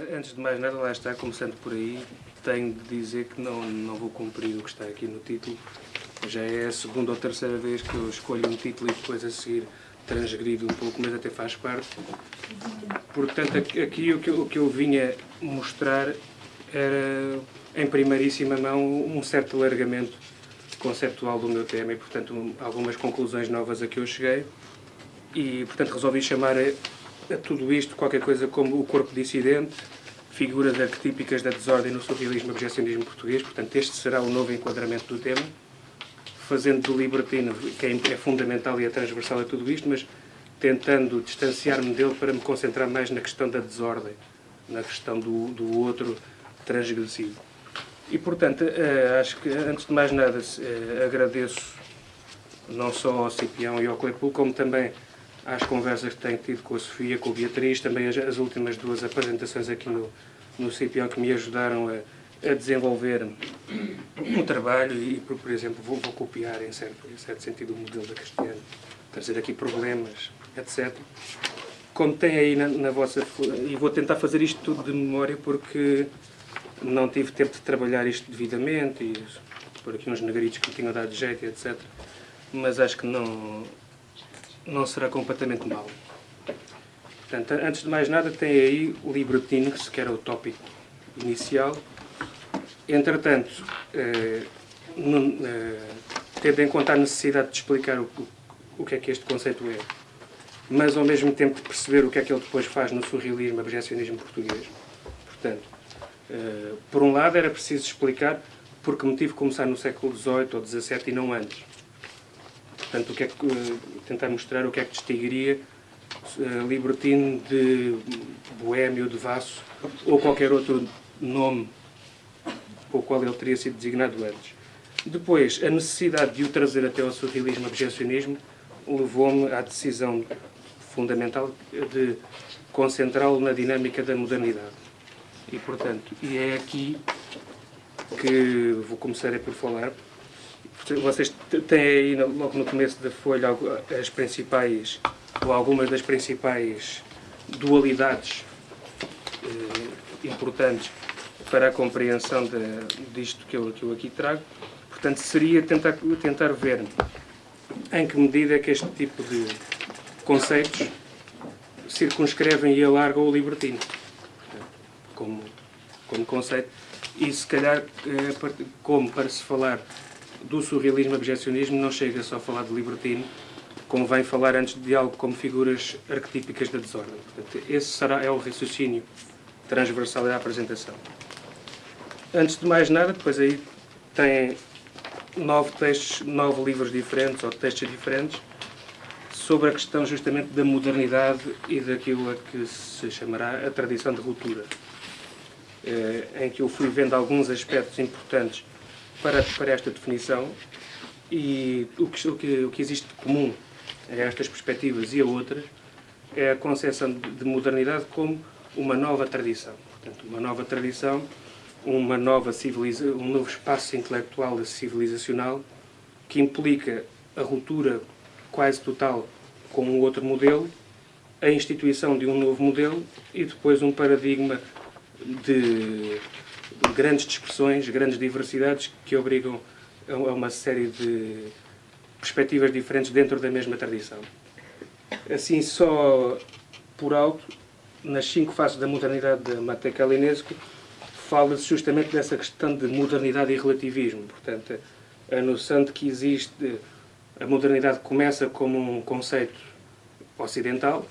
Antes de mais nada, lá está, começando por aí, tenho de dizer que não vou cumprir o que está aqui no título. Já é a segunda ou terceira vez que eu escolho um título e depois a seguir transgrido um pouco, mas até faz parte. Portanto, aqui o que eu vinha mostrar era, em primeiríssima mão, um certo alargamento conceptual do meu tema e, portanto, algumas conclusões novas a que eu cheguei. E, portanto, resolvi chamar a tudo isto qualquer coisa como o corpo dissidente, figuras arquetípicas da desordem no surrealismo e objecionismo português. Portanto, este será o novo enquadramento do tema, fazendo do libertino, que é fundamental e é transversal a tudo isto, mas tentando distanciar-me dele para me concentrar mais na questão da desordem, na questão do outro transgressivo. E, portanto, acho que, antes de mais nada, agradeço não só ao Cipião e ao Claypool, como também às conversas que tenho tido com a Sofia, com a Beatriz, também as últimas duas apresentações aqui no Cipião que me ajudaram a desenvolver um trabalho e, por exemplo, vou copiar em certo sentido o modelo da Castiano, trazer aqui problemas, etc. Como tem aí na vossa... E vou tentar fazer isto tudo de memória porque não tive tempo de trabalhar isto devidamente e por aqui uns negritos que me tinham dado jeito, etc. Mas acho que não será completamente mau. Portanto, antes de mais nada, tem aí o libertino-se, que era o tópico inicial. Entretanto, tendo em conta a necessidade de explicar o que é que este conceito é, mas ao mesmo tempo de perceber o que é que ele depois faz no surrealismo e objecionismo português. Portanto, por um lado, era preciso explicar por que motivo começar no século XVIII ou XVII e não antes. Portanto, tentar mostrar o que é que distinguiria libertino de boémio, de vasso ou qualquer outro nome com o qual ele teria sido designado antes. Depois, a necessidade de o trazer até ao surrealismo e objecionismo levou-me à decisão fundamental de concentrá-lo na dinâmica da modernidade. E, portanto, é aqui que vou começar por falar. Vocês têm aí, logo no começo da folha, as principais, ou algumas das principais dualidades importantes para a compreensão disto que eu aqui trago. Portanto, seria tentar ver em que medida é que este tipo de conceitos circunscrevem e alargam o libertino como conceito. E, se calhar, como para se falar do surrealismo e objecionismo, não chega só a falar de libertino, convém falar antes de algo como figuras arquetípicas da desordem. Portanto, esse é o raciocínio transversal da apresentação. Antes de mais nada, depois aí tem 9 livros diferentes, ou textos diferentes, sobre a questão justamente da modernidade e daquilo a que se chamará a tradição de ruptura, em que eu fui vendo alguns aspectos importantes para esta definição e o que existe de comum a estas perspectivas e a outras é a concepção de modernidade como uma nova tradição. Portanto, uma nova tradição, um novo espaço intelectual e civilizacional que implica a ruptura quase total com um outro modelo, a instituição de um novo modelo e depois um paradigma de grandes dispersões, grandes diversidades que obrigam a uma série de perspectivas diferentes dentro da mesma tradição. Assim, só por alto, nas 5 fases da modernidade de Matteo Calinesco, fala-se justamente dessa questão de modernidade e relativismo. Portanto, a noção de que existe... A modernidade começa como um conceito ocidental,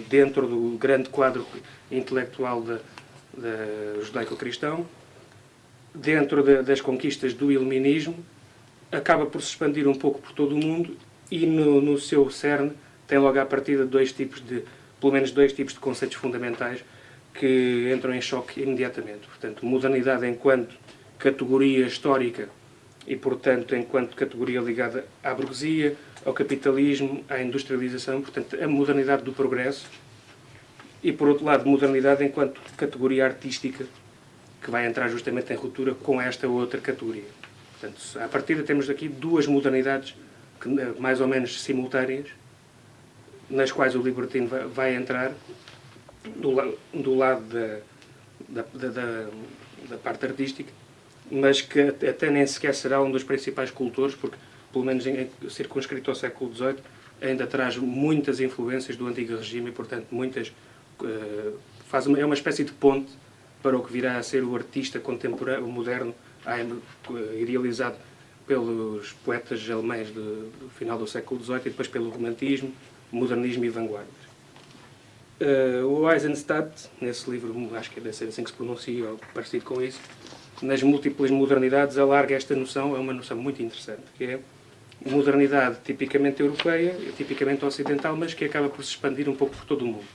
dentro do grande quadro intelectual judaico-cristão, dentro das conquistas do iluminismo, acaba por se expandir um pouco por todo o mundo e no seu cerne tem logo à partida pelo menos dois tipos de conceitos fundamentais que entram em choque imediatamente. Portanto, modernidade enquanto categoria histórica e, portanto, enquanto categoria ligada à burguesia, ao capitalismo, à industrialização, portanto, a modernidade do progresso, e, por outro lado, modernidade enquanto categoria artística, que vai entrar justamente em ruptura com esta outra categoria. Portanto, à partida temos aqui 2 modernidades mais ou menos simultâneas, nas quais o libertino vai entrar do lado da parte artística, mas que até nem sequer será um dos principais cultores, porque, pelo menos circunscrito ao século XVIII, ainda traz muitas influências do antigo regime e, portanto, é uma espécie de ponte para o que virá a ser o artista contemporâneo, moderno, idealizado pelos poetas alemães do final do século XVIII e depois pelo romantismo, modernismo e vanguardas. O Eisenstadt, nesse livro, acho que deve ser assim que se pronuncia, ou parecido com isso, nas múltiplas modernidades, alarga esta noção, é uma noção muito interessante, que é modernidade tipicamente europeia, tipicamente ocidental, mas que acaba por se expandir um pouco por todo o mundo.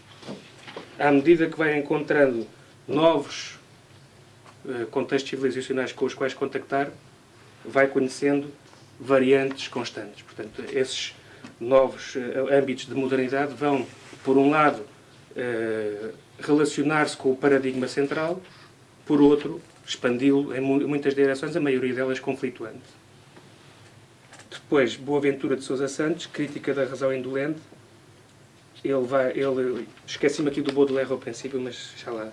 À medida que vai encontrando novos contextos civilizacionais com os quais contactar, vai conhecendo variantes constantes. Portanto, esses novos âmbitos de modernidade vão, por um lado, relacionar-se com o paradigma central, por outro, expandi-lo em muitas direções, a maioria delas conflituante. Depois, Boaventura de Sousa Santos, Crítica da Razão Indolente. Esqueci-me aqui do Baudelaire ao princípio, mas já lá.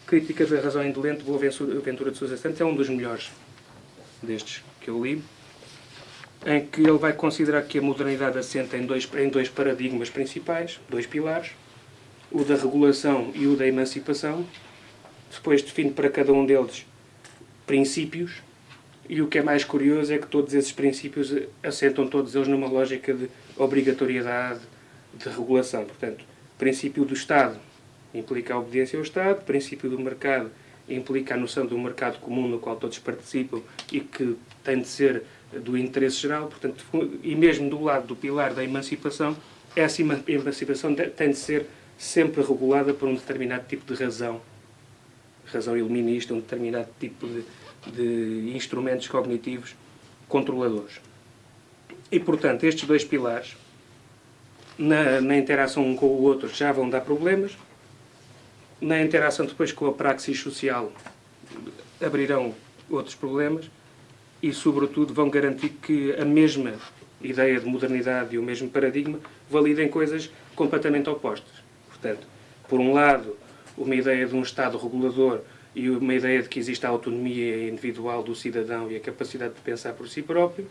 Crítica da Razão Indolente, Boaventura de Sousa Santos, é um dos melhores destes que eu li, em que ele vai considerar que a modernidade assenta em dois paradigmas principais, dois pilares, o da regulação e o da emancipação. Depois define para cada um deles princípios, e o que é mais curioso é que todos esses princípios assentam todos eles numa lógica de obrigatoriedade, de regulação. Portanto, princípio do Estado implica a obediência ao Estado, princípio do mercado implica a noção de um mercado comum no qual todos participam e que tem de ser do interesse geral. Portanto, e mesmo do lado do pilar da emancipação, essa emancipação tem de ser sempre regulada por um determinado tipo de razão iluminista, um determinado tipo de instrumentos cognitivos controladores. E, portanto, estes dois pilares, na interação um com o outro, já vão dar problemas. Na interação depois com a praxis social, abrirão outros problemas e, sobretudo, vão garantir que a mesma ideia de modernidade e o mesmo paradigma validem coisas completamente opostas. Portanto, por um lado, uma ideia de um Estado regulador e uma ideia de que existe a autonomia individual do cidadão e a capacidade de pensar por si próprio.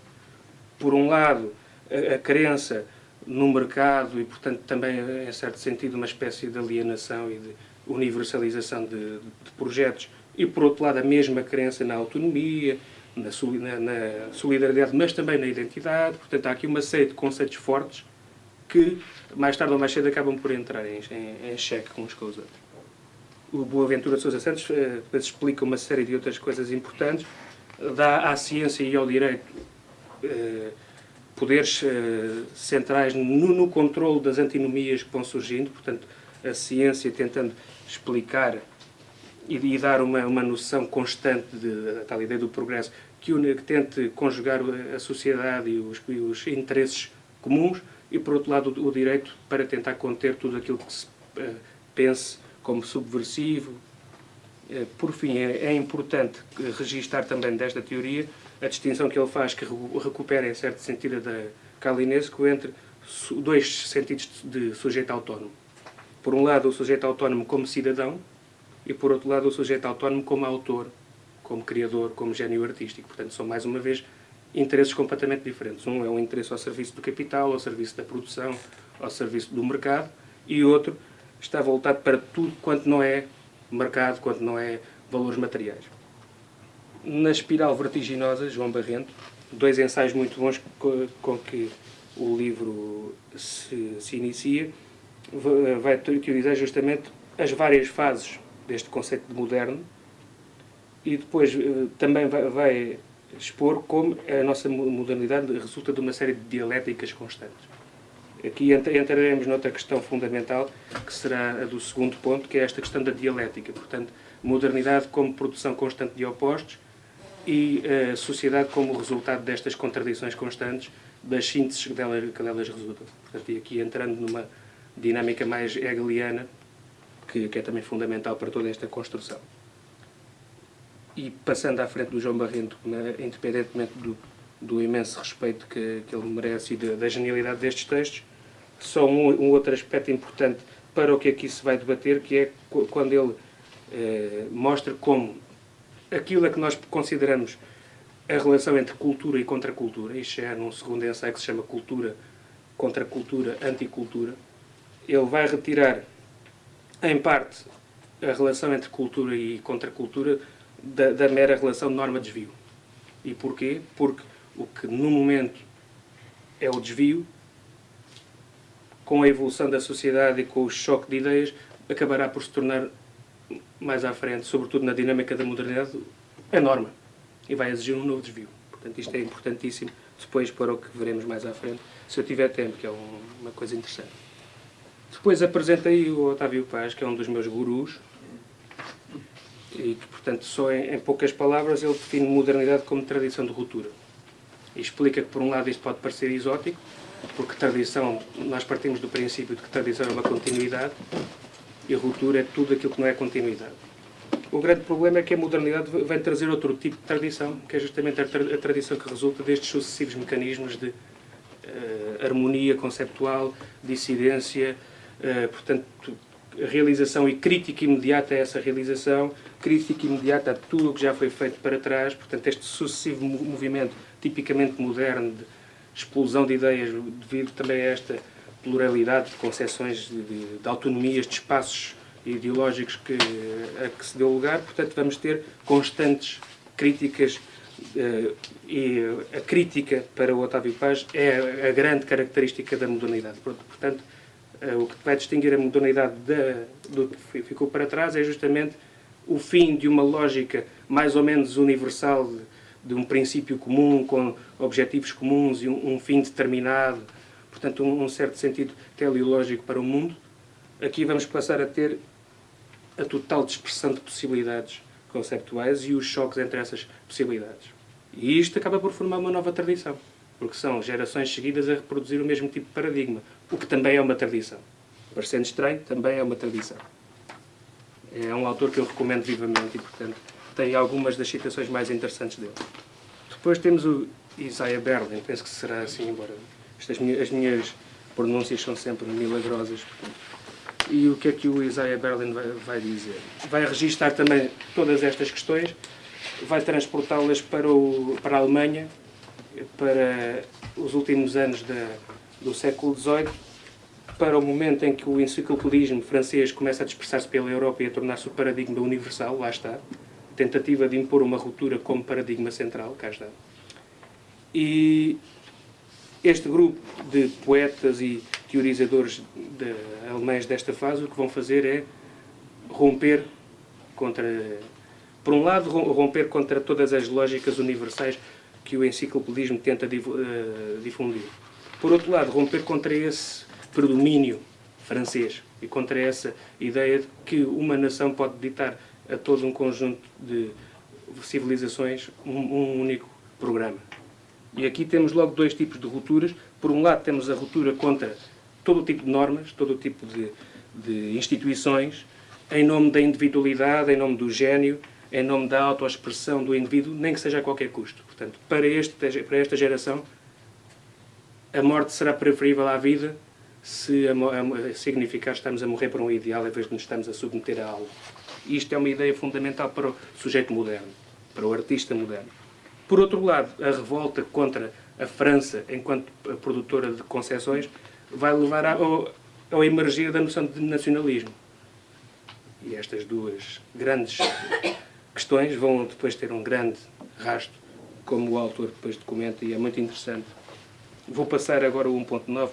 Por um lado, a crença no mercado e, portanto, também, em certo sentido, uma espécie de alienação e de universalização de projetos. E, por outro lado, a mesma crença na autonomia, na solidariedade, mas também na identidade. Portanto, há aqui uma série de conceitos fortes que, mais tarde ou mais cedo, acabam por entrar em xeque uns com os outros. O Boaventura de Sousa Santos depois explica uma série de outras coisas importantes, dá à ciência e ao direito poderes centrais no controle das antinomias que vão surgindo. Portanto, a ciência tentando explicar e dar uma noção constante da tal ideia do progresso, que tente conjugar a sociedade e os interesses comuns, e, por outro lado, o direito para tentar conter tudo aquilo que se pense como subversivo. Por fim, é importante registar também desta teoria a distinção que ele faz, que recupera, em certo sentido, da Calinesco, entre dois sentidos de sujeito autónomo. Por um lado, o sujeito autónomo como cidadão, e, por outro lado, o sujeito autónomo como autor, como criador, como gênio artístico. Portanto, são, mais uma vez, interesses completamente diferentes. Um é um interesse ao serviço do capital, ao serviço da produção, ao serviço do mercado, e o outro está voltado para tudo quanto não é mercado, quanto não é valores materiais. Na Espiral Vertiginosa, João Barrento, dois ensaios muito bons com que o livro se inicia, vai teorizar justamente as várias fases deste conceito de moderno, e depois também vai expor como a nossa modernidade resulta de uma série de dialéticas constantes. Aqui entraremos noutra questão fundamental, que será a do segundo ponto, que é esta questão da dialética. Portanto, modernidade como produção constante de opostos e a sociedade como resultado destas contradições constantes, das sínteses que delas resultam. Portanto, e aqui entrando numa dinâmica mais hegeliana, que é também fundamental para toda esta construção. E passando à frente do João Barrento, independentemente do imenso respeito que ele merece e da genialidade destes textos, só um outro aspecto importante para o que aqui se vai debater, que é quando ele mostra como aquilo a que nós consideramos a relação entre cultura e contracultura, isto é num segundo ensaio que se chama Cultura, Contracultura, Anticultura, ele vai retirar, em parte, a relação entre cultura e contracultura da mera relação de norma-desvio. E porquê? Porque o que no momento é o desvio, com a evolução da sociedade e com o choque de ideias, acabará por se tornar mais à frente, sobretudo na dinâmica da modernidade, a norma. E vai exigir um novo desvio. Portanto, isto é importantíssimo depois para o que veremos mais à frente, se eu tiver tempo, que é uma coisa interessante. Depois apresentei o Otávio Paz, que é um dos meus gurus, e que, portanto, só em poucas palavras, ele define modernidade como tradição de ruptura. E explica que, por um lado, isto pode parecer exótico, porque tradição, nós partimos do princípio de que tradição é uma continuidade, e a ruptura é tudo aquilo que não é continuidade. O grande problema é que a modernidade vem trazer outro tipo de tradição, que é justamente a tradição que resulta destes sucessivos mecanismos de harmonia conceptual, dissidência, portanto, realização e crítica imediata a essa realização, crítica imediata a tudo o que já foi feito para trás, portanto, este sucessivo movimento tipicamente moderno de explosão de ideias, devido também a esta pluralidade de concepções, de autonomias, de espaços ideológicos a que se deu lugar, portanto, vamos ter constantes críticas e a crítica para o Otávio Paz é a grande característica da modernidade. Portanto, o que vai distinguir a modernidade do que ficou para trás é justamente o fim de uma lógica mais ou menos universal, de um princípio comum, com objetivos comuns e um fim determinado, portanto, um certo sentido teleológico para o mundo. Aqui vamos passar a ter a total dispersão de possibilidades conceptuais e os choques entre essas possibilidades. E isto acaba por formar uma nova tradição, porque são gerações seguidas a reproduzir o mesmo tipo de paradigma, o que também é uma tradição. Parecendo estranho, também é uma tradição. É um autor que eu recomendo vivamente e, portanto, tem algumas das citações mais interessantes dele. Depois temos o Isaiah Berlin, penso que será assim, embora as minhas pronúncias são sempre milagrosas. E o que é que o Isaiah Berlin vai dizer? Vai registar também todas estas questões, vai transportá-las para a Alemanha, para os últimos anos do século XVIII, para o momento em que o enciclopedismo francês começa a dispersar-se pela Europa e a tornar-se o paradigma universal, lá está, tentativa de impor uma ruptura como paradigma central, cá está. E este grupo de poetas e teorizadores alemães desta fase o que vão fazer é romper contra, por um lado, romper contra todas as lógicas universais que o enciclopedismo tenta difundir. Por outro lado, romper contra esse predomínio francês e contra essa ideia de que uma nação pode ditar a todo um conjunto de civilizações um único programa. E aqui temos logo dois tipos de rupturas. Por um lado, temos a ruptura contra todo o tipo de normas, todo o tipo de instituições, em nome da individualidade, em nome do gênio, em nome da autoexpressão do indivíduo, nem que seja a qualquer custo. Portanto, para esta geração, a morte será preferível à vida se significar estarmos a morrer por um ideal em vez de nos estarmos a submeter a algo. Isto é uma ideia fundamental para o sujeito moderno, para o artista moderno. Por outro lado, a revolta contra a França, enquanto produtora de concessões, vai levar ao emergir da noção de nacionalismo. E estas duas grandes questões vão depois ter um grande rasto, como o autor depois documenta, e é muito interessante. Vou passar agora o 1.9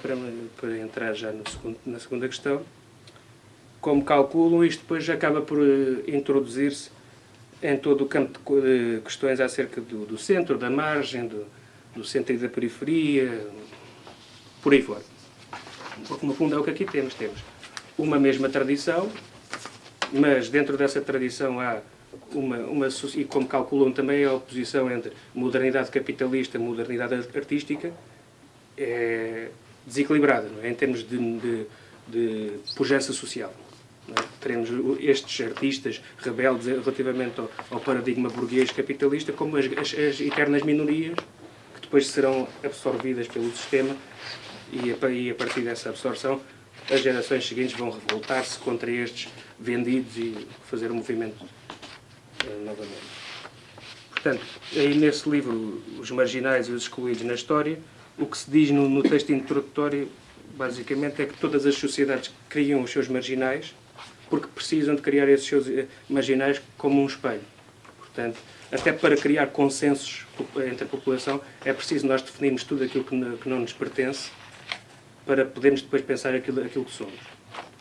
para entrar já na segunda questão. Como calculam, isto depois acaba por introduzir-se em todo o campo de questões acerca do centro, da margem, do centro e da periferia, por aí fora. Porque, no fundo, é o que aqui temos. Temos uma mesma tradição, mas dentro dessa tradição há e como calculam também a oposição entre modernidade capitalista e modernidade artística, é desequilibrada, não é? Em termos de pujança social. Não é? Teremos estes artistas rebeldes relativamente ao paradigma burguês capitalista como as eternas minorias que depois serão absorvidas pelo sistema e a partir dessa absorção as gerações seguintes vão revoltar-se contra estes vendidos e fazer um movimento novamente. Portanto, aí nesse livro, Os Marginais e os Excluídos na História, o que se diz no texto introdutório, basicamente, é que todas as sociedades criam os seus marginais porque precisam de criar esses seus marginais como um espelho. Portanto, até para criar consensos entre a população, é preciso nós definirmos tudo aquilo que não nos pertence para podermos depois pensar aquilo que somos.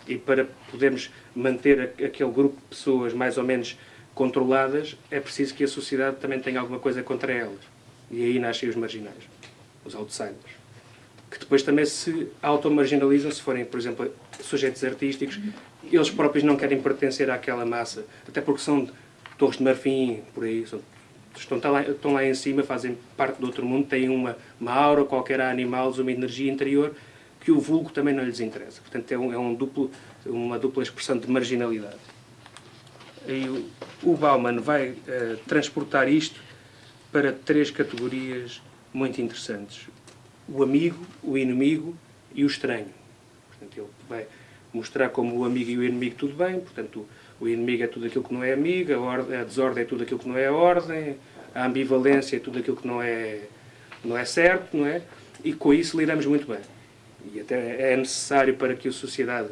E para podermos manter aquele grupo de pessoas mais ou menos controladas, é preciso que a sociedade também tenha alguma coisa contra elas. E aí nascem os marginais, os outsiders. Que depois também se automarginalizam, se forem, por exemplo, sujeitos artísticos, eles próprios não querem pertencer àquela massa, até porque são Torres de Marfim, por aí, estão lá em cima, fazem parte do outro mundo, têm uma aura qualquer a animá-los, uma energia interior, que o vulgo também não lhes interessa. Portanto, é uma dupla expressão de marginalidade. E o Bauman vai transportar isto para 3 categorias muito interessantes. O amigo, o inimigo e o estranho. Portanto, ele vai mostrar como o amigo e o inimigo tudo bem. Portanto, o inimigo é tudo aquilo que não é amigo, a desordem é tudo aquilo que não é ordem, a ambivalência é tudo aquilo que não é certo, não é? E com isso lidamos muito bem. E até é necessário para que a sociedade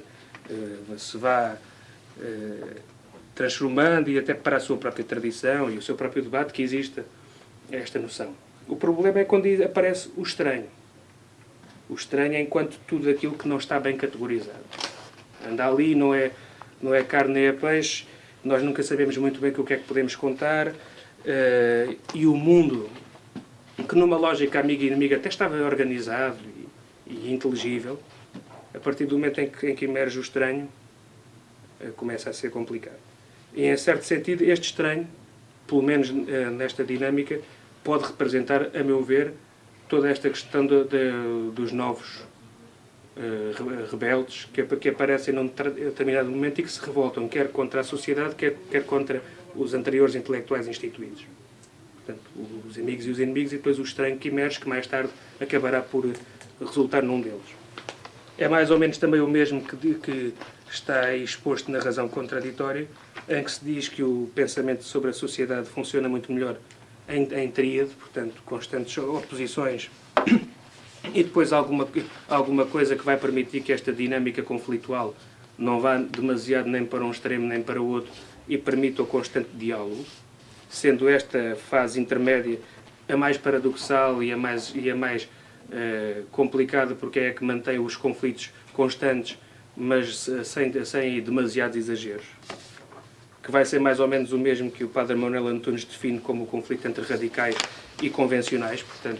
se vá transformando e até para a sua própria tradição e o seu próprio debate que exista esta noção. O problema é quando aparece o estranho. O estranho é enquanto tudo aquilo que não está bem categorizado. Anda ali, não é carne nem é peixe, nós nunca sabemos muito bem o que é que podemos contar, e o mundo, que numa lógica amiga e inimiga até estava organizado e inteligível, a partir do momento em que emerge o estranho, começa a ser complicado. E, em certo sentido, este estranho, pelo menos nesta dinâmica, pode representar, a meu ver, toda esta questão dos novos rebeldes que aparecem num determinado momento e que se revoltam, quer contra a sociedade, quer contra os anteriores intelectuais instituídos. Portanto, os amigos e os inimigos, e depois o estranho que emerge, que mais tarde acabará por resultar num deles. É mais ou menos também o mesmo que está exposto na Razão Contraditória, em que se diz que o pensamento sobre a sociedade funciona muito melhor em tríade, portanto, constantes oposições, e depois alguma coisa que vai permitir que esta dinâmica conflitual não vá demasiado nem para um extremo nem para o outro e permita o constante diálogo, sendo esta fase intermédia a mais paradoxal e a mais complicada, porque é a que mantém os conflitos constantes, mas sem demasiados exageros. Que vai ser mais ou menos o mesmo que o Padre Manuel Antunes define como o conflito entre radicais e convencionais. Portanto,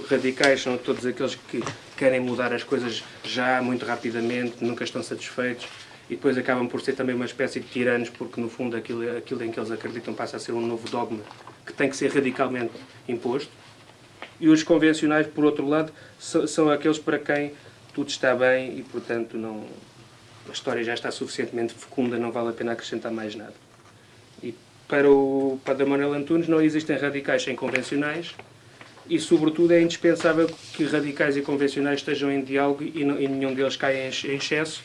radicais são todos aqueles que querem mudar as coisas já, muito rapidamente, nunca estão satisfeitos, e depois acabam por ser também uma espécie de tiranos, porque no fundo aquilo em que eles acreditam passa a ser um novo dogma que tem que ser radicalmente imposto. E os convencionais, por outro lado, são aqueles para quem tudo está bem e, portanto, a história já está suficientemente fecunda, não vale a pena acrescentar mais nada. E para o Padre Manuel Antunes não existem radicais sem convencionais e, sobretudo, é indispensável que radicais e convencionais estejam em diálogo e nenhum deles caia em excesso,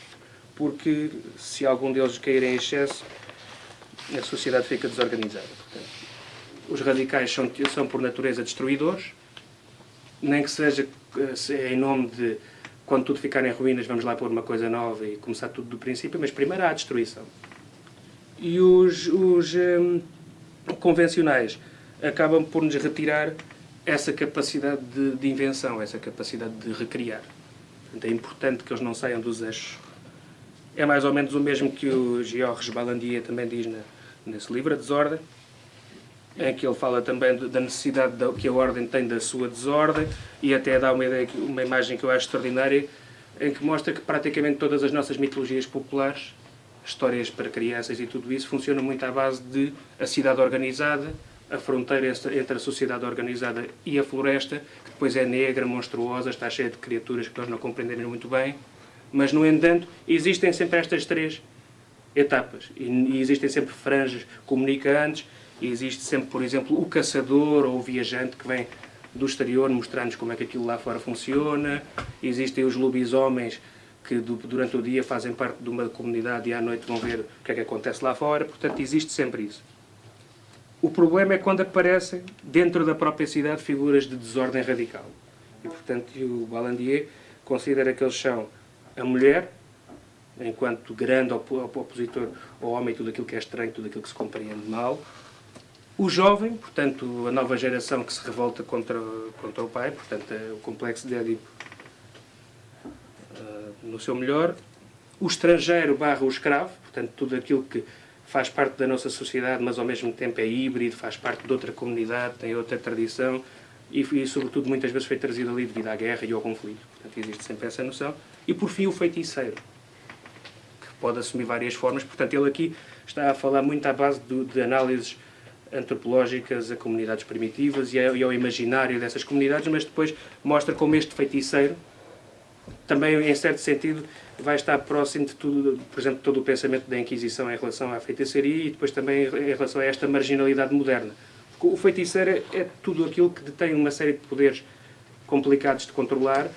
porque se algum deles cair em excesso, a sociedade fica desorganizada. Portanto, os radicais são por natureza destruidores, nem que seja em nome de quando tudo ficar em ruínas vamos lá pôr uma coisa nova e começar tudo do princípio, mas primeiro há a destruição. E os convencionais acabam por nos retirar essa capacidade de invenção, essa capacidade de recriar. Portanto, é importante que eles não saiam dos eixos. É mais ou menos o mesmo que o Georges Balandier também diz nesse livro, A Desordem, em que ele fala também da necessidade que a ordem tem da sua desordem, e até dá uma imagem que eu acho extraordinária, em que mostra que praticamente todas as nossas mitologias populares, histórias para crianças e tudo isso, funcionam muito à base de a cidade organizada, a fronteira entre a sociedade organizada e a floresta, que depois é negra, monstruosa, está cheia de criaturas que nós não compreendemos muito bem, mas, no entanto, existem sempre estas 3 etapas, e existem sempre franjas comunicantes. E existe sempre, por exemplo, o caçador ou o viajante que vem do exterior mostrar-nos como é que aquilo lá fora funciona. Existem os lobisomens que durante o dia fazem parte de uma comunidade e à noite vão ver o que é que acontece lá fora. Portanto, existe sempre isso. O problema é quando aparecem, dentro da própria cidade, figuras de desordem radical. E, portanto, o Balandier considera que eles são a mulher, enquanto grande opositor ao homem, tudo aquilo que é estranho, tudo aquilo que se compreende mal. O jovem, portanto, a nova geração que se revolta contra o pai, portanto, o complexo de Édipo no seu melhor. O estrangeiro / o escravo, portanto, tudo aquilo que faz parte da nossa sociedade, mas ao mesmo tempo é híbrido, faz parte de outra comunidade, tem outra tradição e sobretudo, muitas vezes foi trazido ali devido à guerra e ao conflito. Portanto, existe sempre essa noção. E, por fim, o feiticeiro, que pode assumir várias formas. Portanto, ele aqui está a falar muito à base de análises antropológicas a comunidades primitivas e ao imaginário dessas comunidades, mas depois mostra como este feiticeiro também, em certo sentido, vai estar próximo de tudo, por exemplo, todo o pensamento da Inquisição em relação à feitiçaria e depois também em relação a esta marginalidade moderna. Porque o feiticeiro é tudo aquilo que detém uma série de poderes complicados de controlar,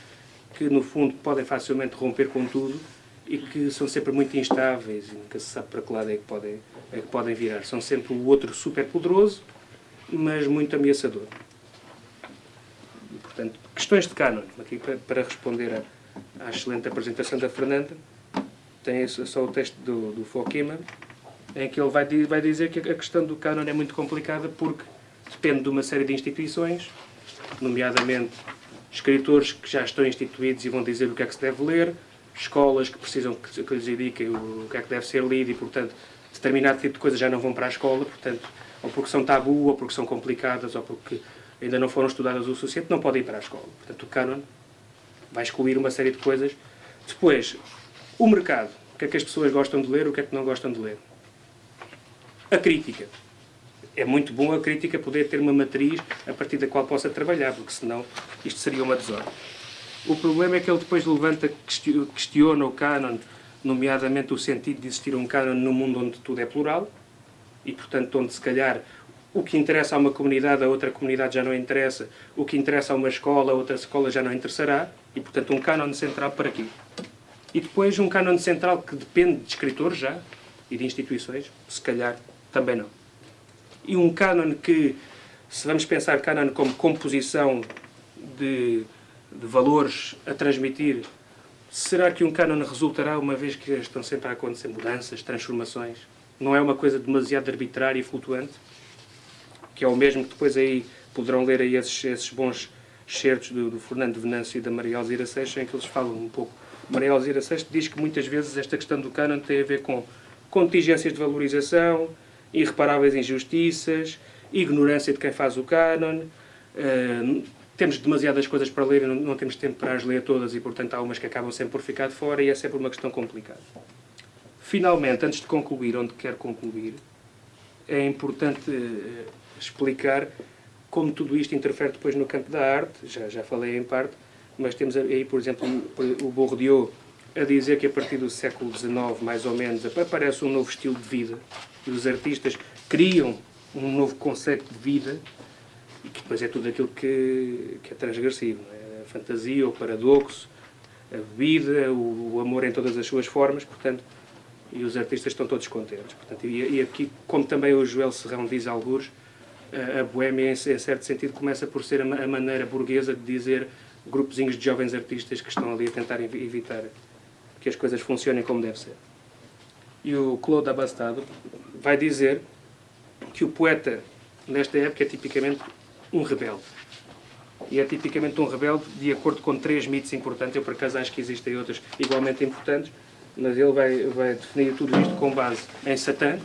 que no fundo podem facilmente romper com tudo e que são sempre muito instáveis e nunca se sabe para que lado é que podem virar. São sempre o outro super poderoso, mas muito ameaçador. E, portanto, questões de cânon, aqui para responder à excelente apresentação da Fernanda, tem só o texto do Fokima, em que ele vai dizer que a questão do cânon é muito complicada porque depende de uma série de instituições, nomeadamente escritores que já estão instituídos e vão dizer o que é que se deve ler, escolas que precisam que lhes indiquem o que é que deve ser lido e, portanto, determinado tipo de coisas já não vão para a escola, portanto, ou porque são tabu, ou porque são complicadas, ou porque ainda não foram estudadas o suficiente, não podem ir para a escola. Portanto, o cânon vai excluir uma série de coisas. Depois, o mercado. O que é que as pessoas gostam de ler, o que é que não gostam de ler. A crítica. É muito bom a crítica poder ter uma matriz a partir da qual possa trabalhar, porque senão isto seria uma desordem. O problema é que ele depois questiona o cânon, nomeadamente o sentido de existir um cânon num mundo onde tudo é plural, e, portanto, onde se calhar o que interessa a uma comunidade, a outra comunidade já não interessa, o que interessa a uma escola, a outra escola já não interessará, e, portanto, um cânon central para aqui. E depois um cânon central que depende de escritores já, e de instituições, se calhar também não. E um cânon que, se vamos pensar cânon como composição de valores a transmitir, será que um cânon resultará, uma vez que estão sempre a acontecer mudanças, transformações? Não é uma coisa demasiado arbitrária e flutuante? Que é o mesmo que depois aí poderão ler aí esses bons excertos do Fernando de Venâncio e da Maria Alzira Seixas, em que eles falam um pouco. Maria Alzira Seixas diz que muitas vezes esta questão do cânon tem a ver com contingências de valorização, irreparáveis injustiças, ignorância de quem faz o cânon, temos demasiadas coisas para ler e não temos tempo para as ler todas e, portanto, há umas que acabam sempre por ficar de fora e é sempre uma questão complicada. Finalmente, antes de concluir onde quero concluir, é importante explicar como tudo isto interfere depois no campo da arte. Já falei em parte, mas temos aí, por exemplo, o Bourdieu a dizer que a partir do século XIX, mais ou menos, aparece um novo estilo de vida e os artistas criam um novo conceito de vida e que depois é tudo aquilo que é transgressivo. Não é? A fantasia, o paradoxo, a bebida, o amor em todas as suas formas, portanto, e os artistas estão todos contentes. Portanto, e aqui, como também o Joel Serrão diz algures, a boémia, em certo sentido, começa por ser a maneira burguesa de dizer grupozinhos de jovens artistas que estão ali a tentar evitar que as coisas funcionem como deve ser. E o Claude Abastado vai dizer que o poeta, nesta época, é tipicamente um rebelde. E é tipicamente um rebelde de acordo com 3 mitos importantes. Eu, por acaso, acho que existem outros igualmente importantes, mas ele vai definir tudo isto com base em Satã,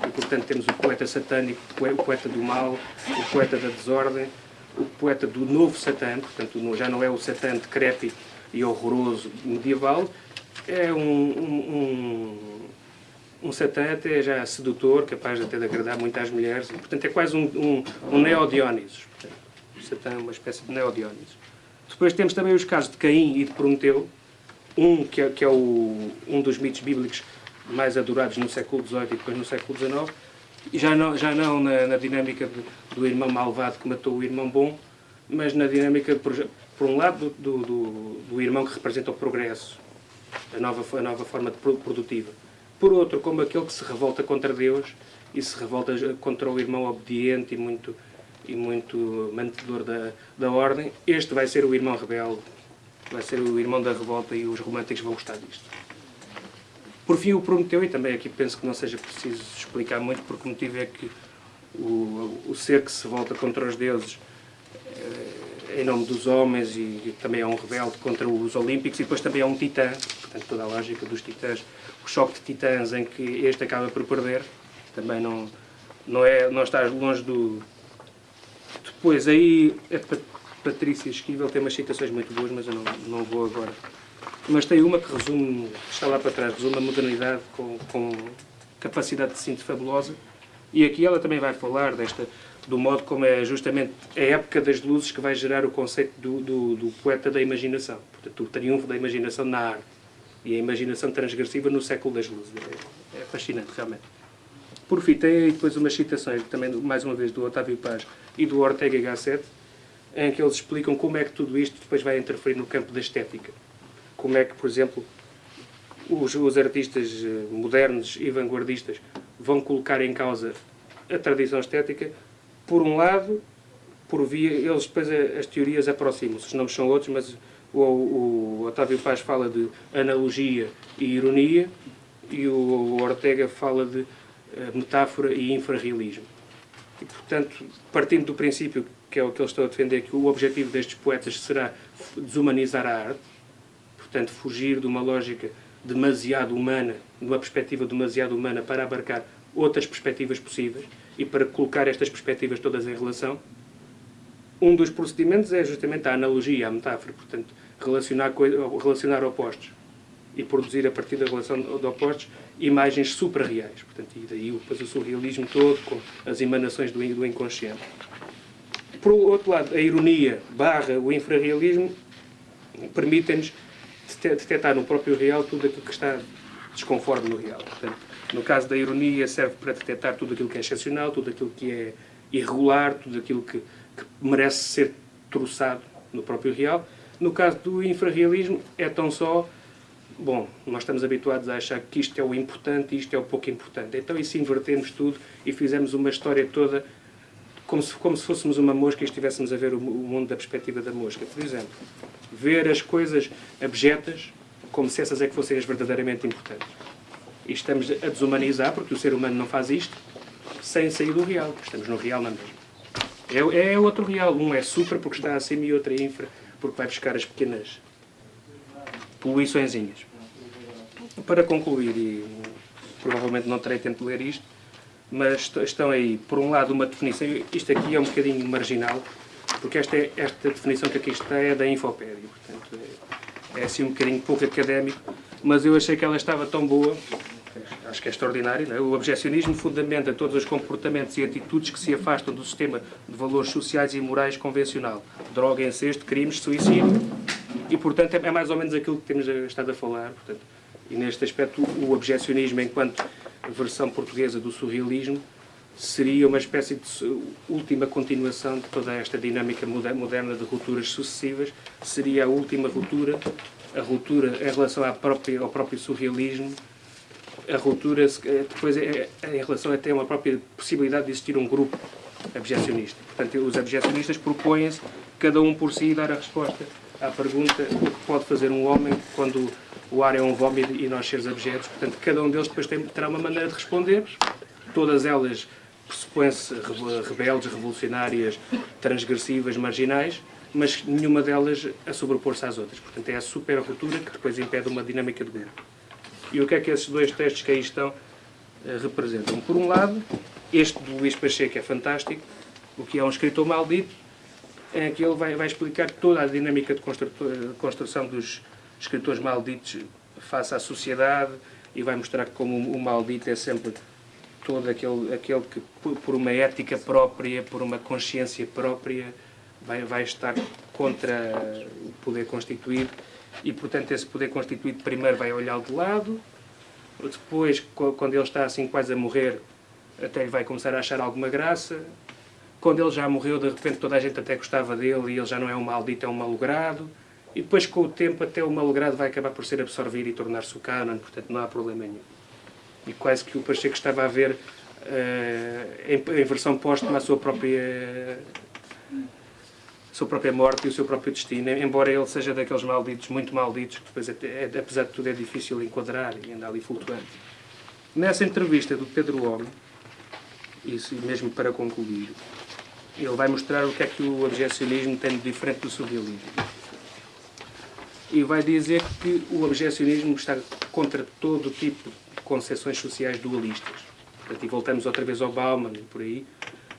e, portanto, temos o poeta satânico, o poeta do mal, o poeta da desordem, o poeta do novo Satã, portanto, já não é o Satã decrépito e horroroso medieval, é um Satã até já sedutor, capaz até de agradar muito às mulheres, e, portanto, é quase um Neo-Diónisos. O Satã é uma espécie de Neo-Diónisos. Depois temos também os casos de Caim e de Prometeu, que é um dos mitos bíblicos mais adorados no século XVIII e depois no século XIX, e já não na dinâmica do irmão malvado que matou o irmão bom, mas na dinâmica, por um lado, do irmão que representa o progresso a nova forma produtiva. Por outro, como aquele que se revolta contra Deus e se revolta contra o irmão obediente e muito mantedor da ordem, este vai ser o irmão rebelde, vai ser o irmão da revolta, e os românticos vão gostar disto. Por fim, o Prometeu, e também aqui penso que não seja preciso explicar muito, porque o motivo é que o ser que se volta contra os deuses em nome dos homens, e também é um rebelde contra os olímpicos, e depois também é um titã, portanto toda a lógica dos titãs, o choque de titãs em que este acaba por perder, também não está longe do... Depois aí a Patrícia Esquivel tem umas citações muito boas, mas eu não vou agora. Mas tem uma que resume, está lá para trás, resume a modernidade com capacidade de síntese fabulosa, e aqui ela também vai falar do modo como é justamente a época das luzes que vai gerar o conceito do poeta da imaginação. Portanto, o triunfo da imaginação na arte e a imaginação transgressiva no século das luzes. É fascinante, realmente. Por fim, tem aí depois umas citações, também mais uma vez, do Otávio Paz e do Ortega y Gasset, em que eles explicam como é que tudo isto depois vai interferir no campo da estética. Como é que, por exemplo, os artistas modernos e vanguardistas vão colocar em causa a tradição estética. Por um lado, por via, eles depois as teorias aproximam-se, os nomes são outros, mas o Otávio Paz fala de analogia e ironia, e o Ortega fala de metáfora e infrarrealismo. E, portanto, partindo do princípio, que é o que eles estão a defender, que o objetivo destes poetas será desumanizar a arte, portanto, fugir de uma lógica demasiado humana, de uma perspectiva demasiado humana, para abarcar outras perspectivas possíveis e para colocar estas perspectivas todas em relação. Um dos procedimentos é justamente a analogia, a metáfora, portanto, relacionar opostos e produzir, a partir da relação de opostos, imagens supra-reais. Portanto, e daí depois o surrealismo todo, com as emanações do inconsciente. Por outro lado, a ironia / o infrarrealismo permitem-nos detectar no próprio real tudo aquilo que está desconforme no real. Portanto, no caso da ironia, serve para detectar tudo aquilo que é excepcional, tudo aquilo que é irregular, tudo aquilo que merece ser troçado no próprio real. No caso do infrarrealismo, é tão só... Bom, nós estamos habituados a achar que isto é o importante e isto é o pouco importante. Então, e se invertermos tudo e fizermos uma história toda como se fôssemos uma mosca e estivéssemos a ver o mundo da perspectiva da mosca? Por exemplo, ver as coisas abjetas como se essas é que fossem as verdadeiramente importantes. E estamos a desumanizar, porque o ser humano não faz isto sem sair do real. Estamos no real na mesma. É outro real. Um é supra porque está acima e outro é infra porque vai buscar as pequenas poluiçõezinhas. Para concluir, e provavelmente não terei tempo de ler isto, mas estão aí, por um lado, uma definição. Isto aqui é um bocadinho marginal, porque esta definição que aqui está é da Infopédia. Portanto, é assim um bocadinho pouco académico, mas eu achei que ela estava tão boa, acho que é extraordinário, não é? O objecionismo fundamenta todos os comportamentos e atitudes que se afastam do sistema de valores sociais e morais convencional. Droga, incesto, crimes, suicídio. E, portanto, é mais ou menos aquilo que temos estado a falar. Portanto, e, neste aspecto, o objecionismo, enquanto versão portuguesa do surrealismo, seria uma espécie de última continuação de toda esta dinâmica moderna de rupturas sucessivas. Seria a última ruptura, a ruptura em relação ao próprio surrealismo, a ruptura depois em relação até a uma própria possibilidade de existir um grupo abjecionista. Portanto, os abjecionistas propõem-se, cada um por si, dar a resposta à pergunta o que pode fazer um homem quando o ar é um vómito e nós seres abjetos. Portanto, cada um deles depois terá uma maneira de responder. Todas elas pressupõem-se rebeldes, revolucionárias, transgressivas, marginais, mas nenhuma delas a sobrepor-se às outras. Portanto, é a super-ruptura que depois impede uma dinâmica de grupo. E o que é que esses dois textos que aí estão representam? Por um lado, este do Luís Pacheco é fantástico, o que é um escritor maldito, em que ele vai explicar toda a dinâmica de construção dos escritores malditos face à sociedade e vai mostrar como o maldito é sempre todo aquele que, por uma ética própria, por uma consciência própria, vai estar contra o poder constituído e, portanto, esse poder constituído primeiro vai olhá-lo de lado, depois, quando ele está assim quase a morrer, até ele vai começar a achar alguma graça. Quando ele já morreu, de repente toda a gente até gostava dele e ele já não é um maldito, é um malogrado. e depois com o tempo até o Malegrado vai acabar por ser absorvido e tornar-se o cânon, portanto não há problema nenhum. E quase que o Pacheco estava a ver em versão póstuma a sua própria morte e o seu próprio destino, embora ele seja daqueles malditos, muito malditos, que depois, apesar de tudo, é difícil enquadrar e andar ali flutuante. Nessa entrevista do Pedro Homem, isso mesmo para concluir, ele vai mostrar o que é que o objecionismo tem de diferente do surrealismo. E vai dizer que o objecionismo está contra todo o tipo de concepções sociais dualistas. Portanto, e voltamos outra vez ao Bauman e por aí.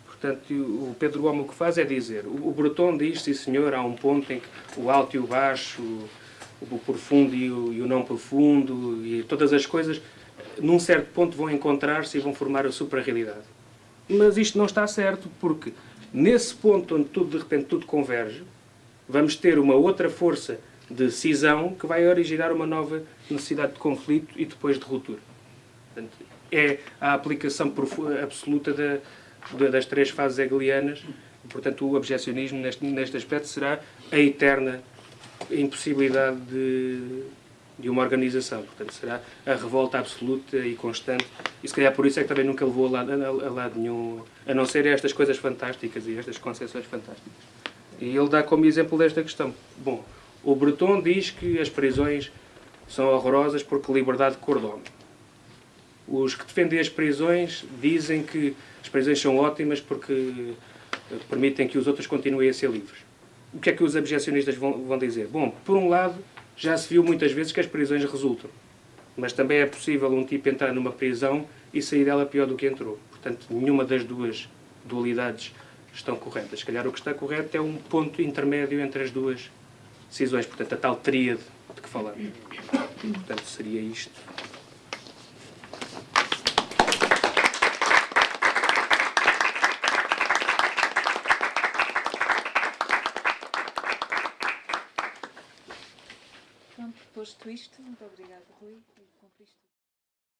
Portanto, o Pedro Homem o que faz é dizer, o Breton diz, sim senhor, há um ponto em que o alto e o baixo, o profundo e o não profundo, e todas as coisas, num certo ponto vão encontrar-se e vão formar a supra-realidade. Mas isto não está certo, porque nesse ponto onde tudo, de repente, tudo converge, vamos ter uma outra força de cisão que vai originar uma nova necessidade de conflito e depois de ruptura. Portanto, é a aplicação absoluta das três fases hegelianas. Portanto, o objecionismo, neste aspecto, será a eterna impossibilidade de uma organização. Portanto, será a revolta absoluta e constante. E se calhar por isso é que também nunca levou a lado nenhum, a não ser estas coisas fantásticas e estas concepções fantásticas. E ele dá como exemplo desta questão. Bom, o Breton diz que as prisões são horrorosas porque liberdade cordona. Os que defendem as prisões dizem que as prisões são ótimas porque permitem que os outros continuem a ser livres. O que é que os objecionistas vão dizer? Bom, por um lado, já se viu muitas vezes que as prisões resultam. Mas também é possível um tipo entrar numa prisão e sair dela pior do que entrou. Portanto, nenhuma das duas dualidades estão corretas. Se calhar o que está correto é um ponto intermédio entre as duas decisões. Portanto, a tal tríade de que falamos. Portanto, seria isto. Pronto, posto isto, muito obrigada, Rui.